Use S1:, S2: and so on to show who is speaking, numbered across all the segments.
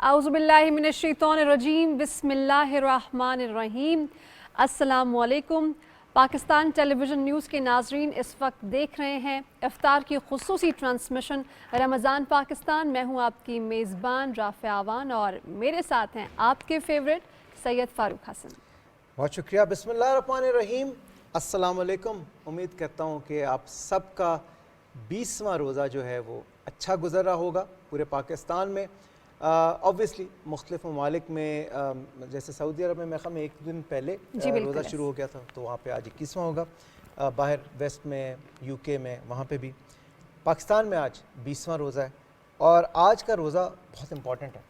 S1: اعوذ باللہ من الشیطان الرجیم بسم اللہ الرحمن الرحیم۔ السلام علیکم۔ پاکستان ٹیلی ویژن نیوز کے ناظرین اس وقت دیکھ رہے ہیں افطار کی خصوصی ٹرانسمیشن رمضان پاکستان۔ میں ہوں آپ کی میزبان رافع آوان اور میرے ساتھ ہیں آپ کے فیورٹ سید فاروق حسن۔
S2: بہت شکریہ۔ بسم اللہ الرحمن الرحیم۔ السلام علیکم۔ امید کرتا ہوں کہ آپ سب کا 20واں روزہ جو ہے وہ اچھا گزر رہا ہوگا پورے پاکستان میں۔ اوبویسلی مختلف ممالک میں جیسے سعودی عرب میں خواہم ایک دن پہلے روزہ شروع ہو گیا تھا، تو وہاں پہ آج 21واں ہوگا۔ باہر ویسٹ میں یو کے میں وہاں پہ بھی۔ پاکستان میں آج 20واں روزہ ہے اور آج کا روزہ بہت امپورٹنٹ ہے۔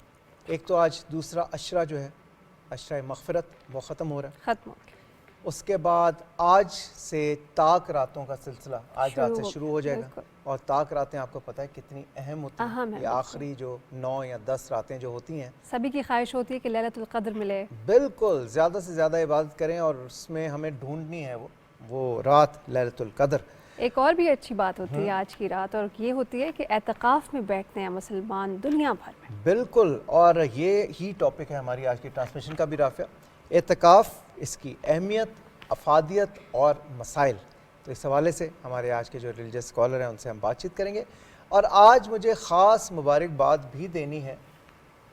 S2: ایک تو آج دوسرا عشرہ جو ہے، عشرہ مغفرت، وہ ختم ہو رہا ہے۔
S1: ختم ہو گیا۔
S2: اس کے بعد آج سے تاک راتوں کا سلسلہ آج رات سے شروع ہو جائے گا، اور تاک راتیں آپ کو پتہ ہے کتنی اہم ہوتی ہیں۔ یہ آخری جو 9 یا 10 راتیں جو ہوتی ہیں،
S1: سبھی کی خواہش ہوتی ہے کہ لیلۃ القدر ملے۔
S2: بالکل، زیادہ سے زیادہ عبادت کریں اور اس میں ہمیں ڈھونڈنی ہے وہ رات لیلۃ القدر۔
S1: ایک اور بھی اچھی بات ہوتی ہے آج کی رات، اور یہ ہوتی ہے کہ اعتکاف میں بیٹھتے ہیں مسلمان دنیا بھر میں۔
S2: بالکل، اور یہ ہی ٹاپک ہے ہماری آج کی ٹرانسمیشن کا بھی رافع، اعتکاف، اس کی اہمیت، افادیت اور مسائل۔ تو اس حوالے سے ہمارے آج کے جو ریلیجس اسکالر ہیں ان سے ہم بات چیت کریں گے، اور آج مجھے خاص مبارکباد بھی دینی ہے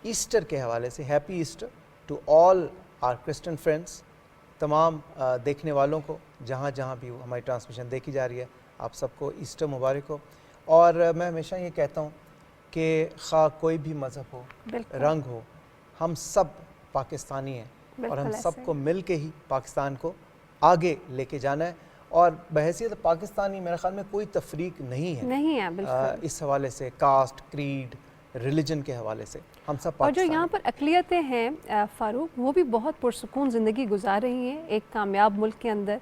S2: ایسٹر کے حوالے سے۔ Happy Easter to all our Christian friends, تمام دیکھنے والوں کو جہاں جہاں بھی ہماری ٹرانسمیشن دیکھی جا رہی ہے، آپ سب کو ایسٹر مبارک ہو۔ اور میں ہمیشہ یہ کہتا ہوں کہ خواہ کوئی بھی مذہب ہو، رنگ ہو، ہم سب پاکستانی ہیں، اور ہم سب کو مل کے ہی پاکستان کو آگے لے کے جانا ہے۔ اور بحیثیت پاکستانی میرے خیال میں کوئی تفریق نہیں ہے اس حوالے سے، کاسٹ، کریڈ، ریلیجن کے حوالے سے، ہم سب پاکستانی۔
S1: اور جو یہاں پر اقلیتیں ہیں فاروق، وہ بھی بہت پرسکون زندگی گزار رہی ہیں ایک کامیاب ملک کے اندر۔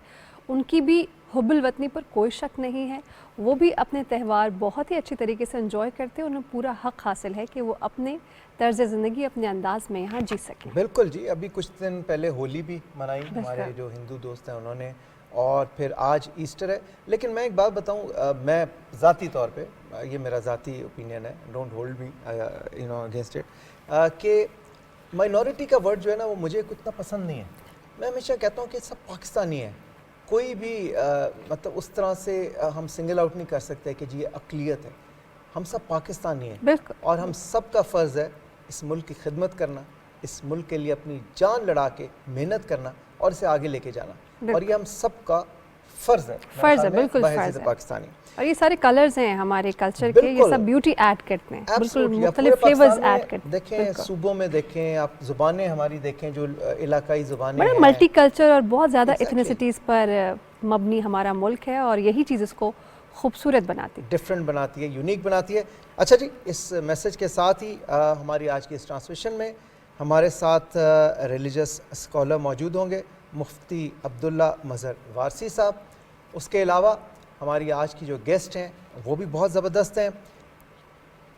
S1: ان کی بھی حب الوطنی پر کوئی شک نہیں ہے، وہ بھی اپنے تہوار بہت ہی اچھی طریقے سے انجوائے کرتے ہیں۔ انہیں پورا حق حاصل ہے کہ وہ اپنے طرز زندگی اپنے انداز میں یہاں جی سکیں۔
S2: بالکل جی، ابھی کچھ دن پہلے ہولی بھی منائی ہمارے جو ہندو دوست ہیں انہوں نے، اور پھر آج ایسٹر ہے۔ لیکن میں ایک بات بتاؤں، میں ذاتی طور پہ، یہ میرا ذاتی اوپینین ہے، don't hold me against it, کہ مائنورٹی کا ورڈ جو ہے نا وہ مجھے اتنا پسند نہیں ہے۔ میں ہمیشہ کہتا ہوں کہ سب پاکستانی ہیں، کوئی بھی مطلب اس طرح سے ہم سنگل آؤٹ نہیں کر سکتے کہ جی یہ اقلیت ہے۔ ہم سب پاکستانی ہیں، اور ہم سب کا فرض ہے اس ملک کی خدمت کرنا، اس ملک کے لیے اپنی جان لڑا کے محنت کرنا اور اسے آگے لے کے جانا، اور یہ ہم سب کا فرض ہے،
S1: بالکل
S2: بحیثیت پاکستانی۔
S1: اور یہ سارے کلرز ہیں ہمارے کلچر کے، یہ سب بیوٹی ایڈ کرتے ہیں، بالکل مختلف فلیورز ایڈ کرتے ہیں۔
S2: دیکھیں صوبوں میں، دیکھیں آپ زبانیں ہماری دیکھیں، جو علاقائی زبانیں ہیں،
S1: بڑا ملٹی کلچر اور بہت زیادہ ایتھنیسٹیز پر مبنی ہمارا ملک ہے، اور یہی چیز اس کو خوبصورت بناتی ہے،
S2: ڈفرینٹ بناتی ہے، یونیک بناتی ہے۔ اچھا جی، اس میسج کے ساتھ ہی ہماری آج کی اس ٹرانسمیشن میں ہمارے ساتھ ریلیجس اسکالر موجود ہوں گے، مفتی عبداللہ مظہر وارثی صاحب۔ اس کے علاوہ ہماری آج کی جو گیسٹ ہیں وہ بھی بہت زبردست ہیں۔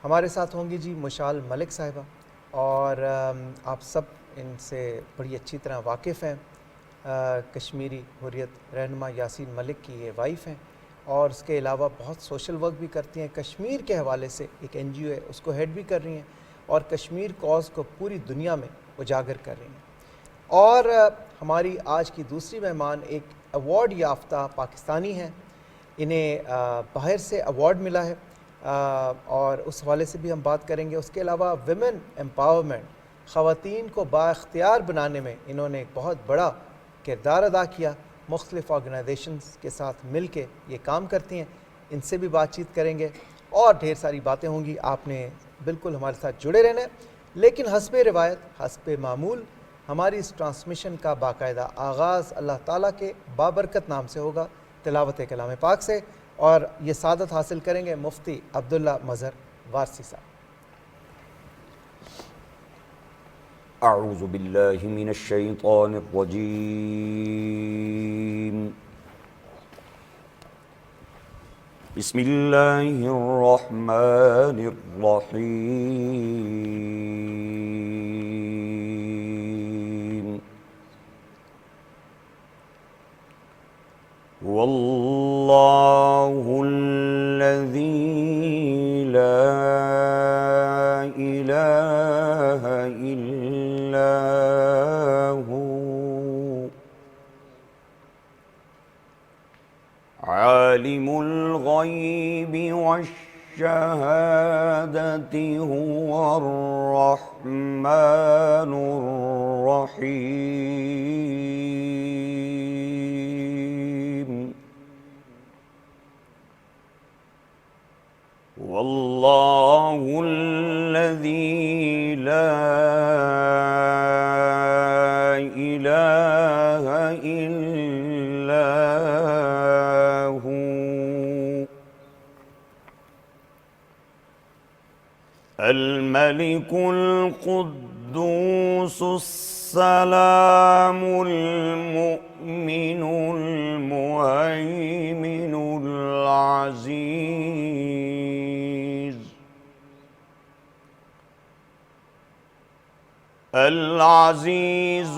S2: ہمارے ساتھ ہوں گی جی مشال ملک صاحبہ، اور آپ سب ان سے بڑی اچھی طرح واقف ہیں۔ کشمیری حریت رہنما یاسین ملک کی یہ وائف ہیں، اور اس کے علاوہ بہت سوشل ورک بھی کرتی ہیں۔ کشمیر کے حوالے سے ایک این جی او ہے، اس کو ہیڈ بھی کر رہی ہیں، اور کشمیر کاز کو پوری دنیا میں اجاگر کر رہی ہیں۔ اور ہماری آج کی دوسری مہمان ایک ایوارڈ یافتہ پاکستانی ہیں، انہیں باہر سے ایوارڈ ملا ہے، اور اس حوالے سے بھی ہم بات کریں گے۔ اس کے علاوہ ویمن امپاورمنٹ، خواتین کو بااختیار بنانے میں انہوں نے ایک بہت بڑا کردار ادا کیا، مختلف آرگنائزیشنز کے ساتھ مل کے یہ کام کرتی ہیں، ان سے بھی بات چیت کریں گے، اور ڈھیر ساری باتیں ہوں گی۔ آپ نے بالکل ہمارے ساتھ جڑے رہنا ہے، لیکن حسب روایت، حسب معمول، ہماری اس ٹرانسمیشن کا باقاعدہ آغاز اللہ تعالیٰ کے بابرکت نام سے ہوگا، تلاوت کلام پاک سے، اور یہ سعادت حاصل کریں گے مفتی عبداللہ مظہر وارثی صاحب۔
S3: اعوذ باللہ من الشیطان الرجیم، بسم اللہ الرحمن الرحیم، واللہ الذی لا الہ إلا هو عالم الغيب والشهادة هو الرحمن الرحيم والله الذي لا إله إلا هو الملك القدوس السلام المؤمن المهيمن العزيز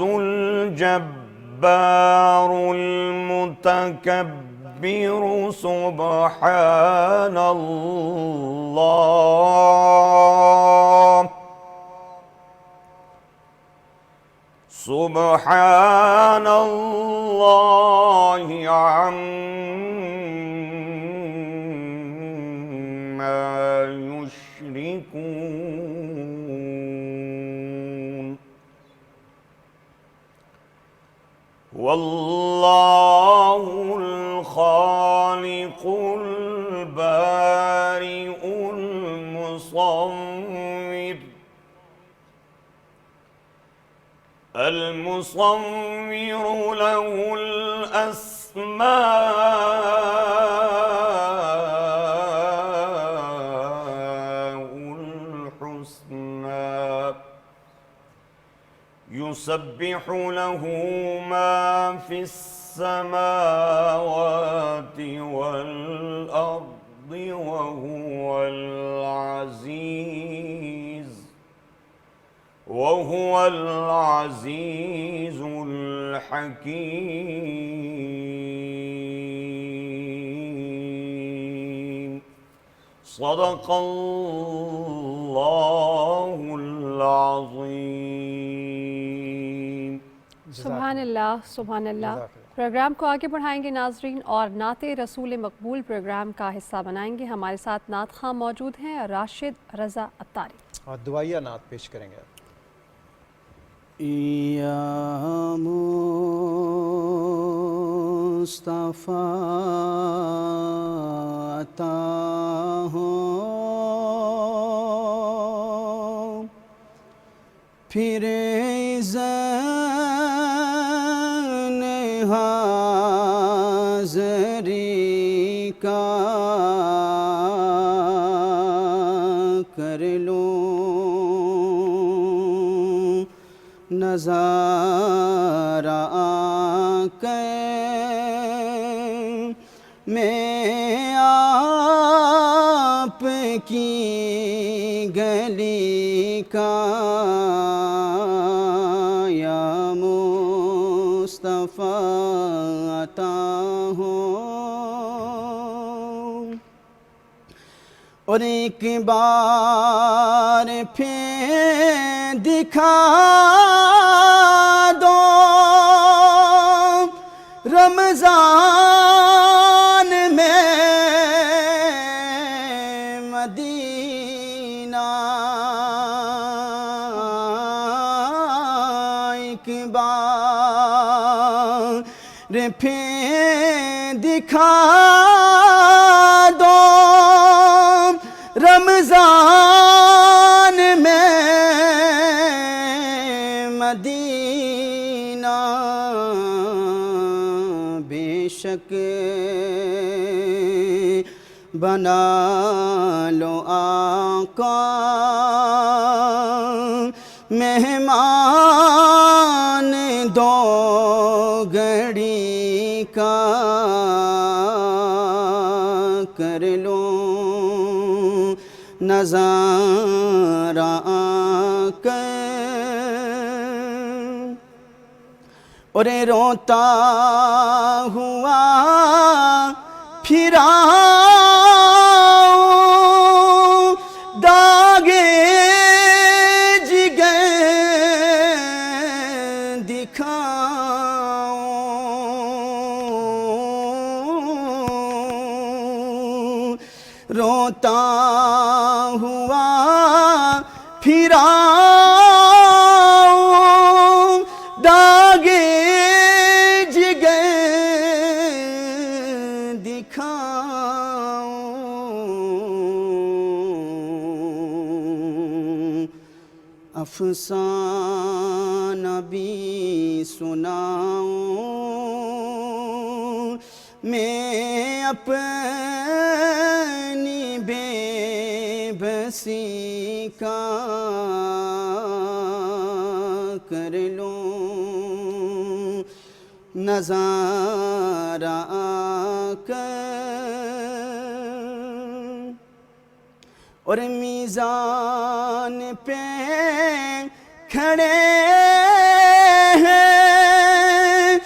S3: الجبار المتكبر سبحان الله سبحان الله عما يشركون والله الخالق البارئ المصور له الأسماء الحسنى يسبح له ما في السماوات والأرض وهو العزيز الحكيم صدق الله العظيم
S1: سبحان اللہ سبحان اللہ. پروگرام کو آگے بڑھائیں گے ناظرین اور نعت رسول مقبول پروگرام کا حصہ بنائیں گے. ہمارے ساتھ نعت خواں موجود ہیں راشد رضا عطاری
S2: اور دعائیہ نعت پیش کریں گے.
S4: یا مصطفیٰ عطا ہو پھر زن حاضری کا کر لوں نظارہ آنکھیں میں آپ کی گلی کا یا مصطفیٰ عطا ہو. اور ایک بار پھر دکھا دو رمضان میں مدینہ. ایک بار پھر دکھا دو رمضان میں مدینہ. بے شک بنا لو آقا مہمان دو گھڑی کا کر لوں نظارہ آنکھیں. اور روتا ہوا پھرا داغے روتا ہوا پھرا داغے جگر دکھاؤں افسانہ بھی سناؤں میں اپنی بے بسی کا کر لوں نظارہ آ کر اور میزان پہ کھڑے ہیں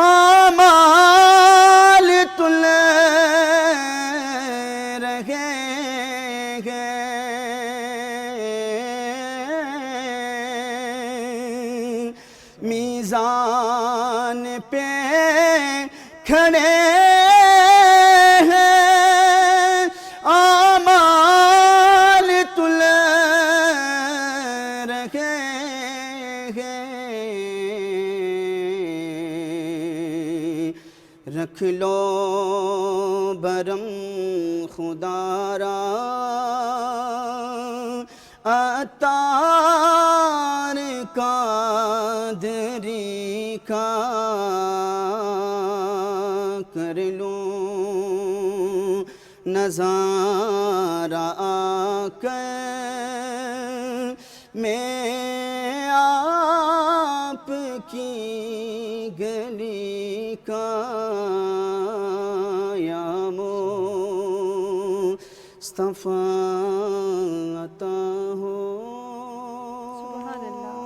S4: اعمال تل رہے ہیں میزان پہ کھڑے ہیں اعمال تل رہے ہیں رکھ لو برم خدا را عطار قادری کا کر لوں نظارہ آ کر میں آپ کی گلی کا یا مصطفیٰ عطا ہو
S1: سبحان اللہ.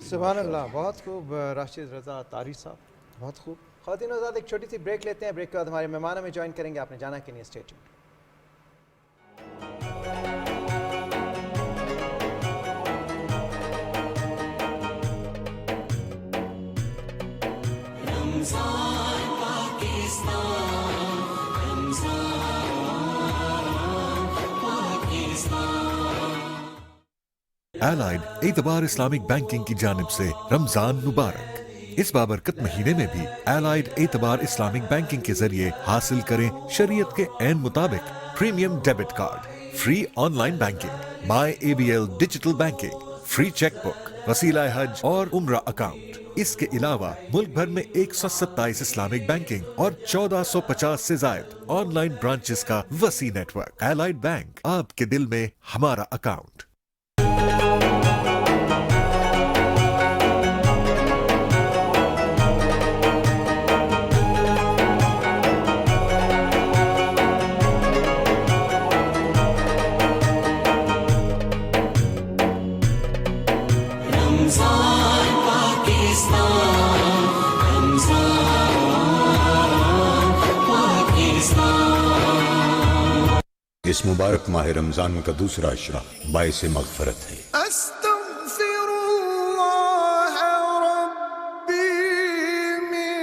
S2: سبحان اللہ. بہت خوب راشد رضا طاری صاحب, بہت خوب. خواتین و حضرات ایک چھوٹی سی بریک لیتے ہیں. بریک کے بعد ہمارے مہمان ہمیں جوائن کریں گے. آپ نے جانا کہ نہیں, اسٹے ٹیونڈ.
S5: Allied اعتبار اسلامک بینکنگ کی جانب سے رمضان مبارک. اس بابرکت مہینے میں بھی Allied اعتبار اسلامک بینکنگ کے ذریعے حاصل کریں شریعت کے عین مطابق premium debit card, free on line banking, my ABL digital banking, free cheque book, وسیلہ حج اور عمرہ اکاؤنٹ. اس کے علاوہ ملک بھر میں 127 اسلامک بینکنگ اور 1450 سے زائد آن لائن برانچز کا وسیع نیٹ ورک. Allied بینک, آپ کے دل میں ہمارا اکاؤنٹ.
S6: اس مبارک ماہ رمضان کا دوسرا عشرہ باعث مغفرت ہے.
S7: استغفر اللہ ربی من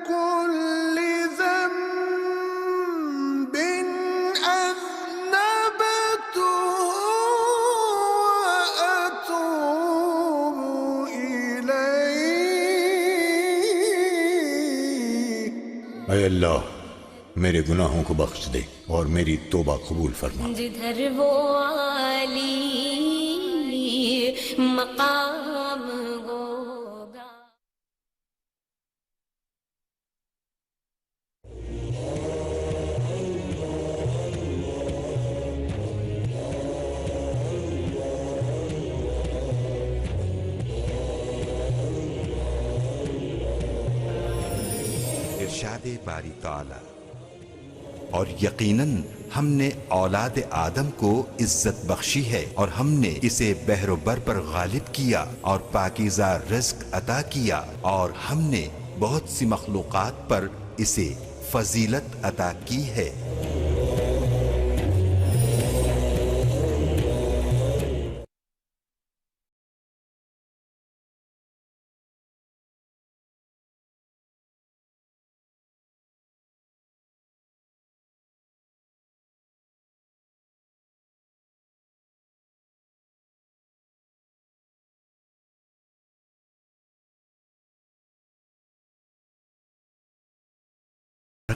S7: کل ذنب اذنبته واتوب الیہ.
S6: اے اللہ میرے گناہوں کو بخش دے اور میری توبہ قبول فرما.
S8: جدھر وہ عالی مقام ہوگا.
S9: ارشاد باری تعالی. اور یقیناً ہم نے اولاد آدم کو عزت بخشی ہے اور ہم نے اسے بحر و بر پر غالب کیا اور پاکیزہ رزق عطا کیا اور ہم نے بہت سی مخلوقات پر اسے فضیلت عطا کی ہے.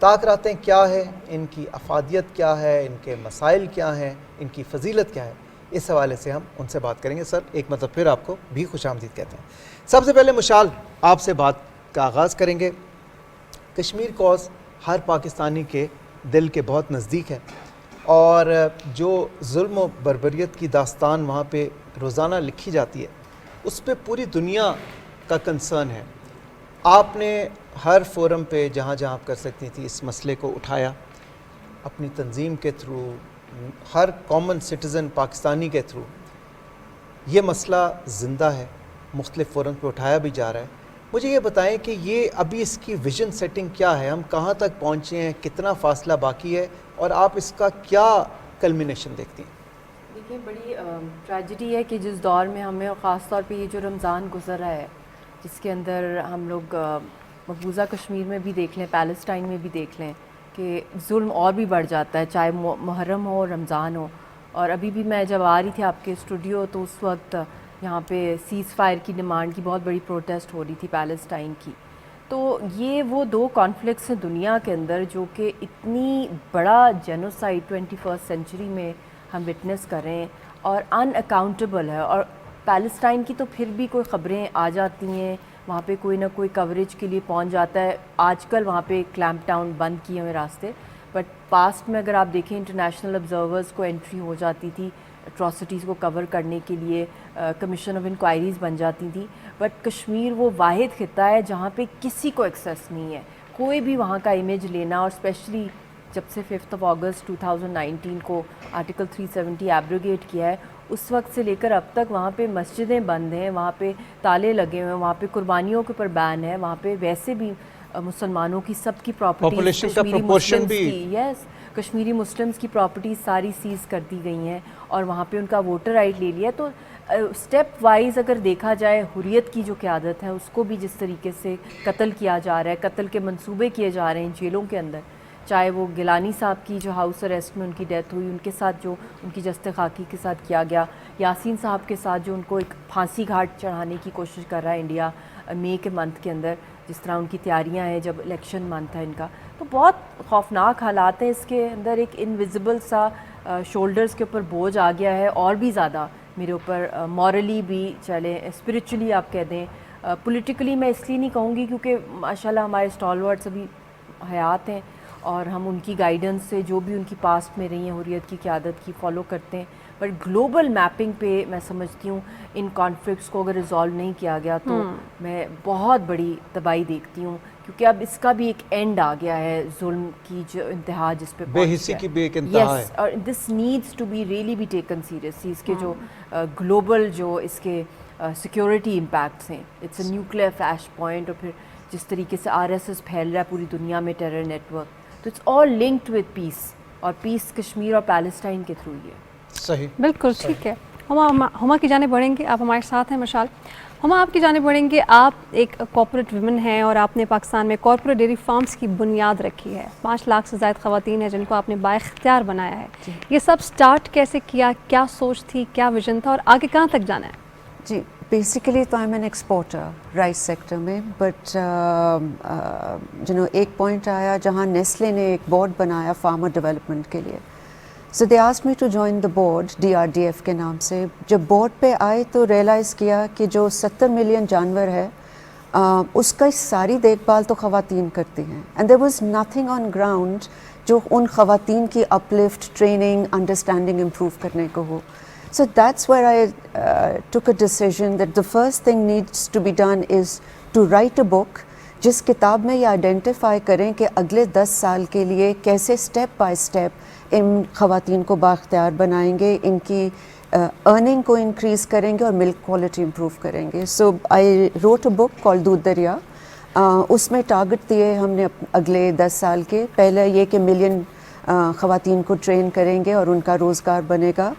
S2: طاق راتیں کیا ہے، ان کی افادیت کیا ہے، ان کے مسائل کیا ہیں، ان کی فضیلت کیا ہے، اس حوالے سے ہم ان سے بات کریں گے. سر ایک مرتبہ پھر آپ کو بھی خوش آمدید کہتے ہیں. سب سے پہلے مشال آپ سے بات کا آغاز کریں گے. کشمیر کوز ہر پاکستانی کے دل کے بہت نزدیک ہے، اور جو ظلم و بربریت کی داستان وہاں پہ روزانہ لکھی جاتی ہے اس پہ پوری دنیا کا کنسرن ہے. آپ نے ہر فورم پہ جہاں جہاں آپ کر سکتی تھی اس مسئلے کو اٹھایا، اپنی تنظیم کے تھرو، ہر کامن سٹیزن پاکستانی کے تھرو. یہ مسئلہ زندہ ہے، مختلف فورم پہ اٹھایا بھی جا رہا ہے. مجھے یہ بتائیں کہ یہ ابھی اس کی ویژن سیٹنگ کیا ہے، ہم کہاں تک پہنچے ہیں، کتنا فاصلہ باقی ہے، اور آپ اس کا کیا کلمینیشن دیکھتی ہیں؟
S10: دیکھیں، بڑی ٹریجڈی ہے کہ جس دور میں ہمیں، خاص طور پہ یہ جو رمضان گزر رہا ہے جس کے اندر ہم لوگ مقبوضہ کشمیر میں بھی دیکھ لیں، پیلسٹائن میں بھی دیکھ لیں کہ ظلم اور بھی بڑھ جاتا ہے، چاہے محرم ہو، رمضان ہو. اور ابھی بھی میں جب آ رہی تھی آپ کے اسٹوڈیو تو اس وقت یہاں پہ سیز فائر کی ڈیمانڈ کی بہت بڑی پروٹیسٹ ہو رہی تھی پیلسٹائن کی. تو یہ وہ دو کانفلکٹس ہیں دنیا کے اندر جو کہ اتنی بڑا جینوسائڈ 21 سینچری میں ہم وٹنس کر رہے ہیں اور ان اکاؤنٹیبل ہے. اور پیلسٹائن کی تو پھر بھی کوئی خبریں آ جاتی ہیں، وہاں پہ کوئی نہ کوئی کوریج کے لیے پہنچ جاتا ہے. آج کل وہاں پہ کلیمپ ڈاؤن بند کیے ہوئے راستے، بٹ پاسٹ میں اگر آپ دیکھیں انٹرنیشنل آبزرورز کو انٹری ہو جاتی تھی اٹراسٹیز کو کور کرنے کے لیے، کمیشن آف انکوائریز بن جاتی تھی. بٹ کشمیر وہ واحد خطہ ہے جہاں پہ کسی کو ایکسیس نہیں ہے. کوئی بھی وہاں کا امیج لینا، اور اسپیشلی جب سے 5 اگست 2019 کو آرٹیکل 370 ایبروگیٹ کیا ہے، اس وقت سے لے کر اب تک وہاں پہ مسجدیں بند ہیں، وہاں پہ تالے لگے ہوئے ہیں، وہاں پہ قربانیوں کے اوپر بین ہے، وہاں پہ ویسے بھی مسلمانوں کی سب کی پراپرٹیز، کشمیری مسلمز کی، یس، کشمیری مسلمز کی پراپرٹیز ساری سیز کر دی گئی ہیں اور وہاں پہ ان کا ووٹر رائٹ لے لیا. تو اسٹیپ وائز اگر دیکھا جائے، حریت کی جو قیادت ہے اس کو بھی جس طریقے سے قتل کیا جا رہا ہے، قتل کے منصوبے کیے جا رہے ہیں جیلوں کے اندر، چاہے وہ گیلانی صاحب کی جو ہاؤس اریسٹ میں ان کی ڈیتھ ہوئی، ان کے ساتھ جو ان کی جست خاکی کے ساتھ کیا گیا، یاسین صاحب کے ساتھ جو ان کو ایک پھانسی گھاٹ چڑھانے کی کوشش کر رہا ہے انڈیا مئی کے منتھ کے اندر، جس طرح ان کی تیاریاں ہیں جب الیکشن منتھ ہے ان کا. تو بہت خوفناک حالات ہیں. اس کے اندر ایک انویزیبل سا شولڈرز کے اوپر بوجھ آ گیا ہے، اور بھی زیادہ میرے اوپر، مورلی بھی چلیں، اسپریچولی آپ کہہ دیں. پولیٹیکلی میں اس لیے نہیں کہوں گی کیونکہ ماشاءاللہ ہمارے اسٹالورٹس ابھی حیات ہیں اور ہم ان کی گائیڈنس سے جو بھی ان کی پاسٹ میں رہی ہیں حریت کی قیادت کی فالو کرتے ہیں. بٹ گلوبل میپنگ پہ میں سمجھتی ہوں ان کانفلکٹس کو اگر ریزالو نہیں کیا گیا تو میں بہت بڑی تباہی دیکھتی ہوں، کیونکہ اب اس کا بھی ایک اینڈ آ گیا ہے، ظلم کی جو انتہا جس پہ
S2: بے حسی کی بھی ایک انتہا ہے.
S10: یس، اور this needs to be really be taken seriously. اس کے جو گلوبل جو اس کے سیکیورٹی امپیکٹس ہیں، it's a nuclear flash point, اور پھر جس طریقے سے RSS پھیل رہا ہے پوری دنیا میں ٹیرر نیٹ ورک، تو اٹس آل لنکڈ ود پیس، اور پیس کشمیر اور پیلسٹائن کے تھرو ہی ہے.
S2: صحیح،
S1: بالکل ٹھیک ہے. ہما کی جانب بڑھیں گے، آپ ہمارے ساتھ ہیں مشال. ہما آپ کی جانب بڑھیں گے. آپ ایک کارپوریٹ ویمن ہیں اور آپ نے پاکستان میں کارپوریٹ ڈیری فارمز کی بنیاد رکھی ہے. 5 لاکھ سے زائد خواتین ہیں جن کو آپ نے بااختیار بنایا ہے. یہ سب سٹارٹ کیسے کیا، کیا سوچ تھی، کیا ویژن تھا، اور آگے کہاں تک جانا ہے؟
S11: جی بیسیکلی تو I am an exporter rice sector میں، بٹ ایک پوائنٹ آیا جہاں نیسلے نے ایک بورڈ بنایا فارمر ڈیولپمنٹ کے لیے. So they asked me to join the board DRDF کے نام سے. جب بورڈ پہ آئے تو ریئلائز کیا کہ جو 70 ملین جانور ہے اس کا ساری دیکھ بھال تو خواتین کرتی ہیں، and there was nothing on ground جو ان خواتین کی اپلفٹ، ٹریننگ، انڈرسٹینڈنگ امپروو کرنے کو ہو. So that's where I took a decision that the first thing needs to be done is to write a book جس کتاب میں یہ آئیڈینٹیفائی کریں کہ اگلے 10 سال کے لیے کیسے اسٹیپ بائی اسٹیپ ان خواتین کو بااختیار بنائیں گے، ان کی ارننگ کو انکریز کریں گے اور ملک کوالٹی امپروو کریں گے. سو آئی روٹ اے بک کال دودھ دریا. اس میں ٹارگٹ دیے ہم نے اگلے 10 سال کے. پہلے یہ کہ ملین خواتین کو ٹرین کریں گے اور ان کا روزگار بنے گا.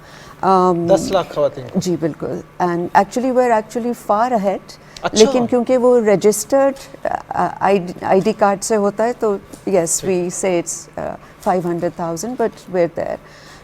S2: 10 لاکھ خواتین.
S11: جی بالکل. And actually we are actually far ahead, لیکن کیونکہ وہ رجسٹرڈ آئی ڈی کارڈ سے ہوتا ہے تو yes we say it's 500,000 but where there.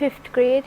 S12: 5th grade।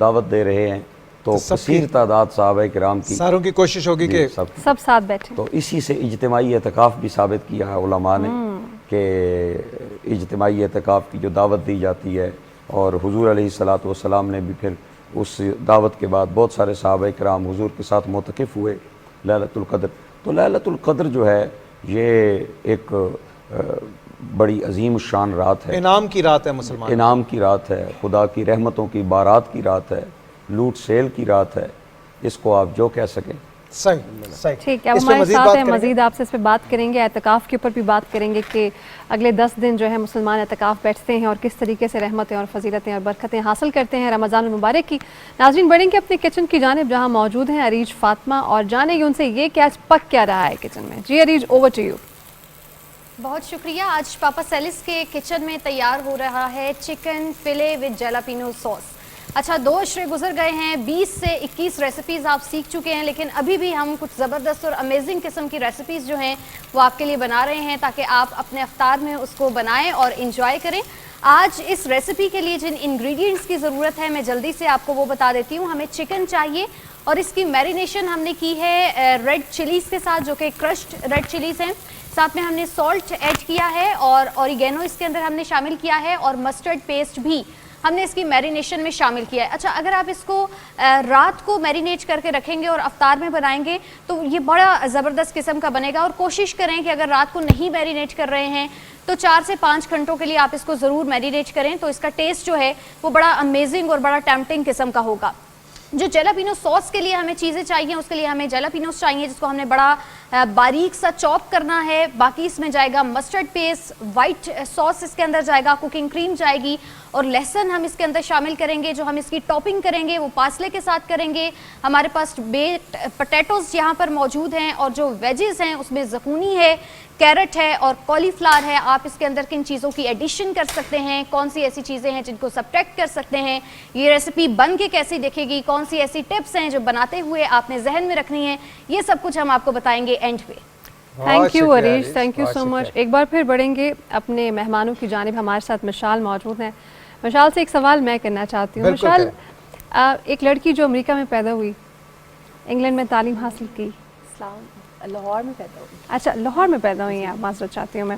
S13: دعوت دے رہے ہیں تو کثیر تعداد صحابہ کرام کی
S2: ساروں کی کوشش ہوگی کہ
S1: سب ساتھ بیٹھیں.
S13: تو اسی سے اجتماعی اعتکاف بھی ثابت کیا ہے علماء نے کہ اجتماعی اعتکاف کی جو دعوت دی جاتی ہے، اور حضور علیہ الصلاۃ والسلام نے بھی پھر اس دعوت کے بعد بہت سارے صحابہ کرام حضور کے ساتھ معتکف ہوئے لیلۃ القدر. تو لیلۃ القدر جو ہے یہ ایک بڑی عظیم الشان رات ہے،
S2: انعام کی رات ہے مسلمان،
S13: انعام کی رات ہے، خدا کی رحمتوں کی بارات کی رات ہے، لوٹ سیل کی رات ہے، اس کو آپ جو کہہ سکیں.
S2: صحیح.
S1: ٹھیک ہے، اب ہمارے ساتھ ہیں مزید آپ سے اس پہ بات کریں گے، اعتکاف کے اوپر بھی بات کریں گے کہ اگلے 10 دن جو ہے مسلمان اعتکاف بیٹھتے ہیں اور کس طریقے سے رحمتیں اور فضیلتیں اور برکتیں حاصل کرتے ہیں رمضان المبارک کی. ناظرین بڑھیں گے اپنے کچن کی جانب جہاں موجود ہیں عریج فاطمہ اور جانیں گے ان سے یہ کہ آج پک کیا رہا ہے کچن میں. جی عریج، اوور ٹو یو.
S14: بہت شکریہ. آج پاپا سیلس کے کچن میں تیار ہو رہا ہے چکن فلے وتھ جلاپینو سوس. اچھا 2 عشرے گزر گئے ہیں، 20 سے 21 ریسیپیز آپ سیکھ چکے ہیں، لیکن ابھی بھی ہم کچھ زبردست اور امیزنگ قسم کی ریسیپیز جو ہیں وہ آپ کے لیے بنا رہے ہیں تاکہ آپ اپنے افطار میں اس کو بنائیں اور انجوائے کریں. آج اس ریسیپی کے لیے جن انگریڈینٹس کی ضرورت ہے میں جلدی سے آپ کو وہ بتا دیتی ہوں. ہمیں چکن چاہیے اور اس کی میرینیشن ہم نے کی ہے ریڈ چلیز کے ساتھ جو کہ کرشڈ ریڈ چلیز ہیں. ساتھ میں ہم نے سالٹ ایڈ کیا ہے اور اوریگینو اس کے اندر ہم نے شامل کیا ہے اور مسٹرڈ پیسٹ بھی ہم نے اس کی میرینیشن میں شامل کیا ہے. اچھا اگر آپ اس کو رات کو میرینیٹ کر کے رکھیں گے اور افطار میں بنائیں گے تو یہ بڑا زبردست قسم کا بنے گا. اور کوشش کریں کہ اگر رات کو نہیں میرینیٹ کر رہے ہیں تو 4 سے 5 گھنٹوں کے لیے آپ اس کو ضرور میرینیٹ کریں تو اس کا ٹیسٹ جو ہے وہ بڑا امیزنگ اور بڑا ٹیمپٹنگ قسم کا ہوگا. جو جلاپینو سوس کے لیے ہمیں چیزیں چاہیے اس کے لیے ہمیں جلاپینوس چاہیے جس کو ہم نے بڑا باریک سا چاپ کرنا ہے. باقی اس میں جائے گا مسٹرڈ پیسٹ، وائٹ سوس اس کے اندر جائے گا، کوکنگ کریم جائے گی اور لہسن ہم اس کے اندر شامل کریں گے. جو ہم اس کی ٹاپنگ کریں گے وہ پارسلے کے ساتھ کریں گے. ہمارے پاس بیکڈ پوٹیٹوز یہاں پر موجود ہیں اور جو ویجز ہیں اس میں زکونی ہے، کیرٹ ہے اور کالی فلاور ہے. آپ اس کے اندر کن چیزوں کی ایڈیشن کر سکتے ہیں، کون سی ایسی چیزیں ہیں جن کو سبٹریکٹ کر سکتے ہیں، یہ ریسیپی بن کے کیسی دکھے گی، کون سی ایسی ٹپس ہیں جو بناتے ہوئے آپ نے ذہن میں رکھنی ہے، یہ سب کچھ ہم آپ کو بتائیں گے اینڈ پہ.
S1: Thank you Areej, thank you so much. ایک بار پھر بڑھیں گے اپنے مہمانوں کی جانب. ہمارے ساتھ مشال موجود ہیں. مشال سے ایک سوال میں کرنا چاہتی ہوں. مشال، ایک لڑکی جو امریکہ میں پیدا ہوئی، انگلینڈ میں تعلیم حاصل کی،
S10: لاہور میں پیدا ہوئی.
S1: اچھا لاہور میں پیدا ہوئی ہیں آپ، معذرت چاہتی ہوں میں.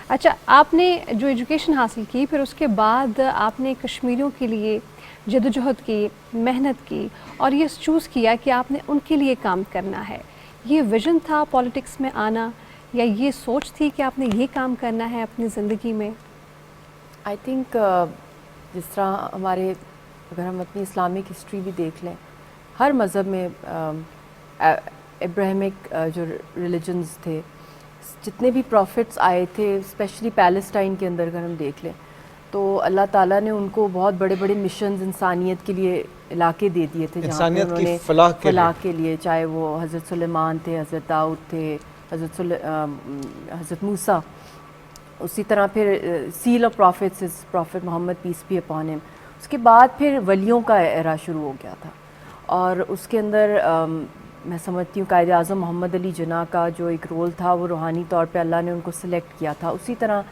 S1: اچھا آپ نے جو ایجوکیشن حاصل کی پھر اس کے بعد آپ نے کشمیریوں کے لیے جدوجہد کی، محنت کی اور یہ چوز کیا کہ آپ نے ان کے لیے کام کرنا ہے. یہ ویژن تھا پولیٹکس میں آنا یا یہ سوچ تھی کہ آپ نے یہ کام کرنا ہے اپنی زندگی میں؟
S10: آئی تھنک جس طرح ہمارے اگر ہم اپنی اسلامک ہسٹری بھی دیکھ لیں، ہر مذہب میں ابراہیمک جو ریلیجنز تھے، جتنے بھی پروفٹس آئے تھے اسپیشلی پیلسٹائن کے اندر اگر ہم دیکھ لیں تو اللہ تعالیٰ نے ان کو بہت بڑے بڑے مشنز انسانیت کے لیے علاقے دے دیے تھے جہاں پہ انہوں نے فلاح کے لیے، چاہے وہ حضرت سلیمان تھے، حضرت داؤد تھے، حضرت موسیٰ. اسی طرح پھر seal of prophets is prophet Muhammad peace be upon him. اس کے بعد پھر ولیوں کا ایرا شروع ہو گیا تھا اور اس کے اندر میں سمجھتی ہوں قائد اعظم محمد علی جناح کا جو ایک رول تھا وہ روحانی طور پہ اللہ نے ان کو سلیکٹ کیا تھا. اسی طرح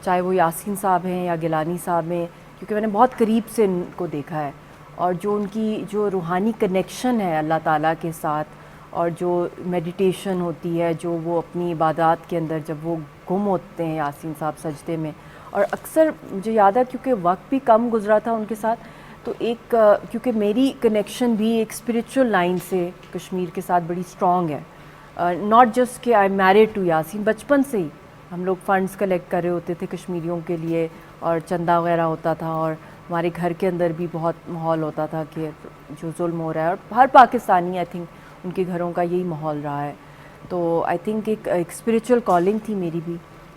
S10: چاہے وہ یاسین صاحب ہیں یا گیلانی صاحب ہیں، کیونکہ میں نے بہت قریب سے ان کو دیکھا ہے اور جو ان کی جو روحانی کنیکشن ہے اللہ تعالیٰ کے ساتھ اور جو میڈیٹیشن ہوتی ہے، جو وہ اپنی عبادات کے اندر جب وہ گم ہوتے ہیں یاسین صاحب سجدے میں. اور اکثر مجھے یاد ہے کیونکہ وقت بھی کم گزرا تھا ان کے ساتھ، تو ایک کیونکہ میری کنیکشن بھی ایک اسپریچول لائن سے کشمیر کے ساتھ بڑی اسٹرانگ ہے. ناٹ جسٹ کہ آئی میریڈ ٹو یاسین، بچپن سے ہی ہم لوگ فنڈز کلیکٹ کر رہے ہوتے تھے کشمیریوں کے لیے اور چندہ وغیرہ ہوتا تھا اور ہمارے گھر کے اندر بھی بہت ماحول ہوتا تھا کہ جو ظلم ہو رہا ہے، اور ہر پاکستانی آئی تھنک ان کے گھروں کا یہی ماحول رہا ہے. تو آئی تھنک ایک اسپریچول کالنگ تھی میری بھی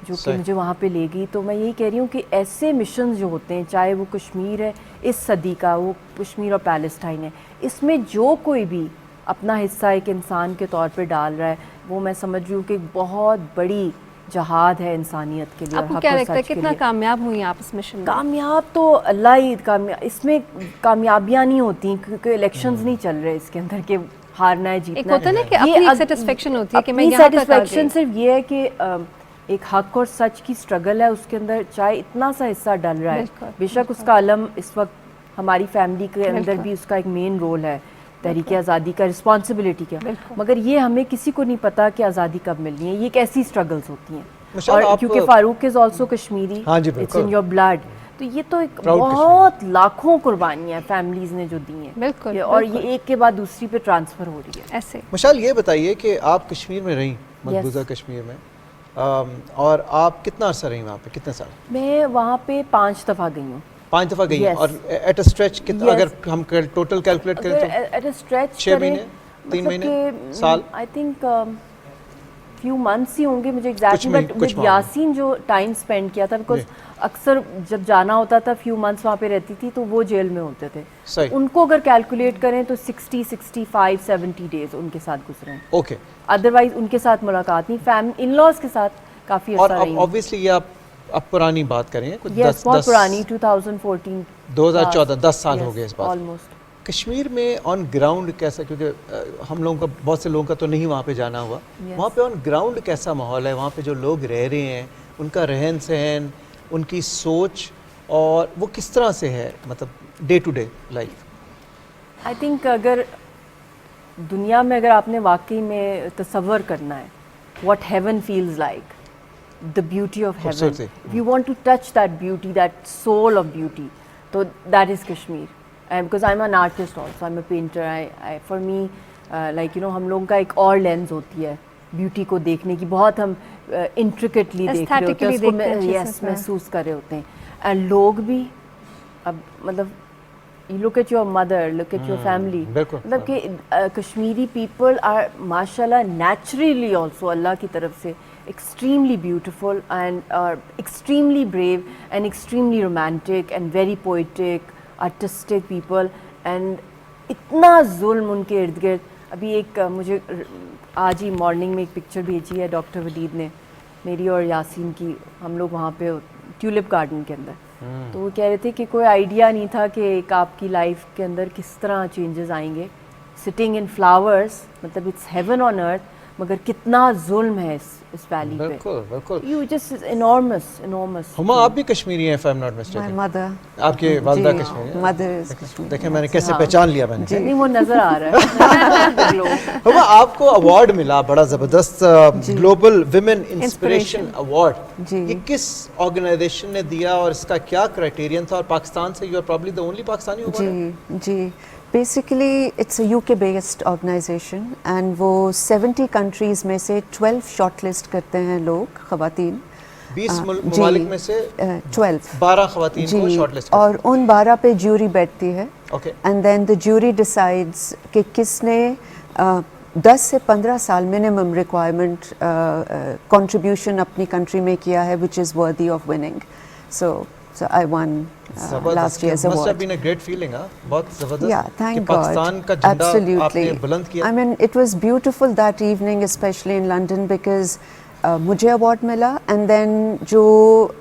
S10: جو کہ مجھے وہاں پہ لے گئی. تو میں یہی کہہ رہی ہوں کہ ایسے مشنز جو ہوتے ہیں، چاہے وہ کشمیر ہے اس صدی کا، وہ کشمیر اور پیلسٹائن ہے، اس میں جو کوئی بھی اپنا حصہ ایک انسان کے طور پہ ڈال رہا ہے وہ میں سمجھ رہی ہوں کہ بہت بڑی جہاد ہے انسانیت کے لیے.
S1: آپ کو کیا لگتا ہے کتنا کامیاب ہوئی آپ اس مشن میں؟
S10: کامیاب تو اللہ ہی اس میں کامیابیاں نہیں ہوتی کیونکہ الیکشنز نہیں چل رہے اس کے اندر کہ ہارنا ہے جیتنا ہے.
S1: ایک ہوتا ہے نا کہ اپنی سیٹسفیکشن ہوتی ہے کہ میں یہاں تک آ گئی.
S10: سیٹسفیکشن صرف یہ ہے کہ ایک حق اور سچ کی سٹرگل ہے، اس کے اندر چاہے اتنا سا حصہ ڈل رہا ہے، بے شک اس کا علم اس وقت ہماری فیملی کے اندر بھی اس کا ایک مین رول ہے تحریک آزادی کا, رسپانسبلٹی کا, مگر یہ ہمیں کسی کو نہیں پتا کہ آزادی کب ملنی ہے. یہ کیسی اسٹرگلز ہوتی ہیں, اور کیونکہ Farooq is also Kashmiri, it's in your blood, تو یہ تو ایک بہت لاکھوں قربانیاں فیملیز نے جو دی ہیں,
S1: بالکل,
S10: اور یہ ایک کے بعد دوسری پہ ٹرانسفر ہو رہی ہے
S1: ایسے.
S2: مشال یہ بتائیے کہ آپ کشمیر میں رہیں, مقبوضہ کشمیر میں, اور آپ کتنا عرصہ رہی وہاں پہ, کتنے سال؟
S10: میں وہاں پہ 5 دفعہ گئی ہوں.
S2: 5 دفعہ گئی ہیں, اور ایٹ اے اسٹریچ کتنا, اگر ہم ٹوٹل کیلکولیٹ کریں تو
S10: ایٹ اے اسٹریچ
S2: 6 مہینے, 3 مہینے, سال,
S10: آئی تھنک فیو منتھس ہی ہوں گے مجھے ایگزیکٹلی, بٹ ود یاسین جو ٹائم اسپینڈ کیا تھا, بیکاز اکثر جب جانا ہوتا تھا فیو منتھس وہاں پہ رہتی تھی تو وہ جیل میں ہوتے تھے, ان کو اگر کیلکولیٹ کریں تو 60, 65, 70 ڈیز ان کے ساتھ گزرے ہیں.
S2: اوکے,
S10: ادروائز ان کے ساتھ ملاقات نہیں, ان لاز کے ساتھ کافی عرصہ رہی ہوں.
S2: اور obviously یہ آپ پرانی بات کریں, کچھ 10
S10: بہت پرانی, 2014
S2: 2014, 10 سال ہو گئے اس بات.
S10: آلموسٹ.
S2: کشمیر میں آن گراؤنڈ کیسا, کیونکہ ہم لوگوں کا, بہت سے لوگوں کا تو نہیں وہاں پہ جانا ہوا, وہاں پہ آن گراؤنڈ کیسا ماحول ہے, وہاں پہ جو لوگ رہ رہے ہیں ان کا رہن سہن, ان کی سوچ, اور وہ کس طرح سے ہے, مطلب day to day life?
S10: I think اگر دنیا میں اگر آپ نے واقعی میں تصور کرنا ہے what heaven feels like, the beauty of heaven, if you want to touch that beauty, that soul of beauty, so that is Kashmir. And because I'm an artist also, I'm a painter, for me like you know ہم لوگوں کا ایک اور lens ہوتی ہے beauty کو دیکھنے کی, بہت ہم انٹریکیٹلی دیکھ رہے ہوتے ہیں اس کو, یس, محسوس کر رہے ہوتے ہیں. اینڈ لوگ بھی, اب مطلب you look at your mother, look at your family, مطلب کہ کشمیری پیپل آر ماشاء اللہ نیچرلی آلسو اللہ کی طرف سے extremely beautiful and extremely brave and extremely romantic and very poetic, artistic people, and اتنا ظلم ان کے ارد گرد. ابھی ایک مجھے آج ہی مارننگ میں ایک پکچر بھیجی ہے ڈاکٹر ولید نے میری اور یاسین کی, ہم لوگ وہاں پہ ٹیولپ گارڈن کے اندر, تو وہ کہہ رہے تھے کہ کوئی آئیڈیا نہیں تھا کہ ایک آپ کی لائف کے اندر کس طرح چینجز آئیں گے, سٹنگ ان فلاورس, مطلب اٹس ہیون آن ارتھ, مگر کتنا ظلم ہے اس ویلی پہ.
S2: بالکل بالکل,
S10: یو جسٹ انارمس.
S2: ہما آپ بھی کشمیری ہیں, if I'm not mistaken.
S11: My mother.
S2: آپ کی والدہ کشمیری ہیں.
S11: Mother is Kashmiri.
S2: دیکھیں میں نے کیسے پہچان لیا, میں نے
S10: نہیں وہ نظر آ رہا ہے.
S2: ہما آپ کو ایوارڈ ملا بڑا زبردست, گلوبل ویمن انسپریشن ایوارڈ, یہ کس آرگنائزیشن نے دیا اور اس کا کیا کرائٹیرین تھا, اور پاکستان سے you are probably the only Pakistani award?
S11: جی basically it's a UK based organisation, and وہ 70 کنٹریز میں سے 12 شارٹ لسٹ کرتے ہیں لوگ, خواتین,
S2: 20 ممالک میں سے 12 خواتین کو شارٹ لسٹ,
S11: اور ان 12 پہ جیوری بیٹھتی ہے, and then the jury decides کہ کس نے 10 سے 15 سال منیمم ریکوائرمنٹ کنٹریبیوشن اپنی کنٹری میں کیا ہے, which is worthy of winning. So I won last year's award.
S2: Must have been a great feeling, بہت زبردست.
S11: Yeah, thank God.
S2: پاکستان کا جھنڈا آپ نے بلند کیا.
S11: I mean, it was beautiful that evening, especially in London, because مجھے award ملا, and then جو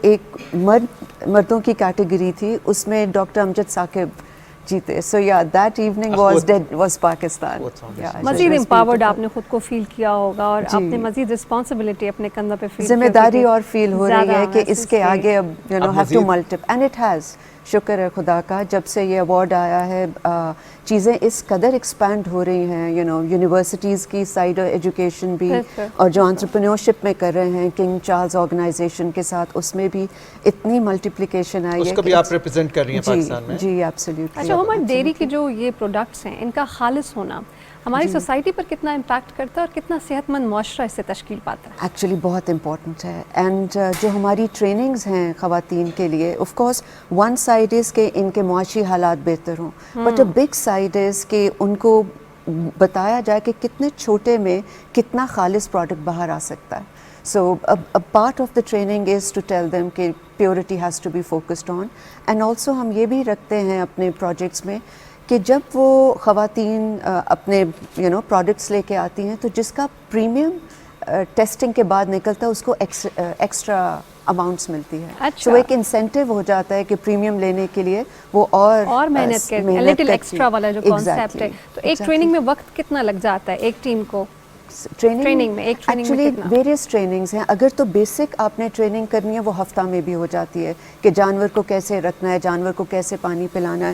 S11: ایک مردوں کی کیٹیگری تھی اس میں ڈاکٹر امجد ثاقب جیتے. So yeah, that evening was Pakistan.
S1: مزید امپاورڈ آپ نے خود کو فیل کیا ہوگا, اور آپ نے مزید رسپانسبلٹی اپنے کندھوں پہ فیل,
S11: ذمہ داری اور فیل ہو رہی ہے کہ اس کے آگے اب you know have to multiple, and it has. شکر ہے خدا کا, جب سے یہ ایوارڈ آیا ہے چیزیں اس قدر ایکسپینڈ ہو رہی ہیں, یو نو یونیورسٹیز کی سائڈ اور ایجوکیشن بھی, اور جو انٹرپرینیورشپ میں کر رہے ہیں کنگ چارلز آرگنائزیشن کے ساتھ, اس میں بھی اتنی ملٹیپلیکیشن آئی ہے.
S2: اس کو بھی آپ ریپرزینٹ کر رہی ہیں پاکستان میں.
S11: جی ایبسلیوٹلی.
S1: اچھا ہمارے ڈیری کے جو یہ پروڈکٹس ہیں, ان کا خالص ہونا ہماری سوسائٹی پر کتنا امپیکٹ کرتا ہے, اور کتنا صحت مند معاشرہ اس سے تشکیل پاتا ہے؟
S11: ایکچولی بہت امپورٹنٹ ہے, اینڈ جو ہماری ٹریننگز ہیں خواتین کے لیے, of course one side is کہ ان کے معاشی حالات بہتر ہوں, but a big side is کہ ان کو بتایا جائے کہ کتنے چھوٹے میں کتنا خالص پروڈکٹ باہر آ سکتا ہے. So part of the training is to tell them کہ purity has to be focused on, and also ہم یہ بھی رکھتے ہیں اپنے پروجیکٹس میں کہ جب وہ خواتین اپنے یو نو پروڈکٹس لے کے آتی ہیں, تو جس کا پریمیم ٹیسٹنگ کے بعد نکلتا ہے اس کو ایکسٹرا اماؤنٹس ملتی ہے. تو ایک انسینٹیو ہو جاتا ہے کہ پریم لینے کے لیے وہ اور
S1: محنت کرتے ہیں, لٹل ایکسٹرا والا جو کانسیپٹ ہے. تو ایک ٹریننگ میں وقت کتنا لگ جاتا ہے ایک ٹیم کو؟ ٹریننگ میں
S11: ایکچولی ویریس ٹریننگز ہیں. اگر تو بیسک آپ نے ٹریننگ کرنی ہے وہ ہفتہ میں بھی ہو جاتی ہے کہ جانور کو کیسے رکھنا ہے, جانور کو کیسے پانی پلانا ہے,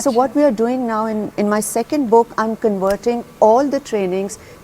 S11: So what we are doing now in my second book, I'm converting all the trainings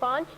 S12: 5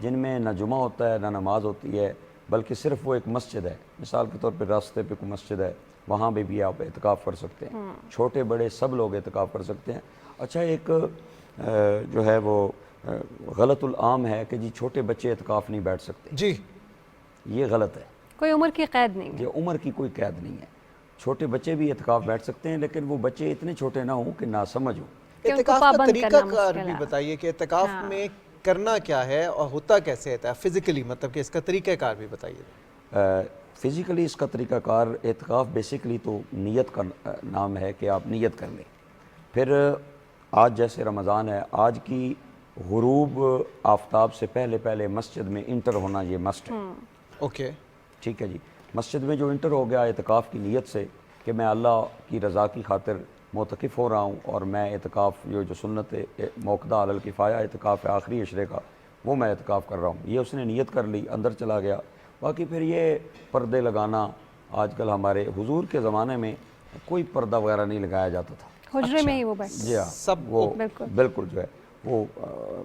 S13: جن میں نہ جمعہ ہوتا ہے نہ نماز ہوتی ہے، بلکہ صرف وہ ایک مسجد ہے. مثال کے طور پہ راستے پہ کوئی مسجد ہے، وہاں پہ بھی آپ اعتکاف کر سکتے ہیں. چھوٹے بڑے سب لوگ اعتکاف کر سکتے ہیں. اچھا، ایک جو ہے وہ غلط العام ہے کہ جی چھوٹے بچے اعتکاف نہیں بیٹھ سکتے.
S2: جی،
S13: یہ غلط ہے.
S1: کوئی عمر کی قید نہیں ہے.
S13: یہ عمر کی کوئی قید نہیں ہے. چھوٹے بچے بھی اعتکاف بیٹھ سکتے ہیں، لیکن وہ بچے اتنے چھوٹے نہ ہوں کہ ناسمجھ ہوں.
S2: اعتکاف کا طریقہ کار بھی بتائیے کہ اعتکاف میں کرنا کیا ہے اور ہوتا کیسے ہے فزیکلی، مطلب کہ اس کا طریقہ کار بھی بتائیے.
S13: فزیکلی اس کا طریقہ کار، اعتکاف بیسیکلی تو نیت کا نام ہے کہ آپ نیت کر لیں. پھر آج جیسے رمضان ہے، آج کی غروب آفتاب سے پہلے مسجد میں انٹر ہونا یہ مسٹ ہے.
S2: اوکے،
S13: ٹھیک ہے جی. مسجد میں جو انٹر ہو گیا اعتکاف کی نیت سے کہ میں اللہ کی رضا کی خاطر معتکف ہو رہا ہوں، اور میں اعتکاف جو سنت موقدہ علی الکفایہ اعتکاف ہے آخری عشرے کا، وہ میں اعتکاف کر رہا ہوں، یہ اس نے نیت کر لی، اندر چلا گیا. باقی پھر یہ پردے لگانا، آج کل ہمارے حضور کے زمانے میں کوئی پردہ وغیرہ نہیں لگایا جاتا تھا.
S1: حجرے میں ہی وہ بیٹھ
S13: جی ہاں،
S2: سب
S13: وہ بالکل جو ہے وہ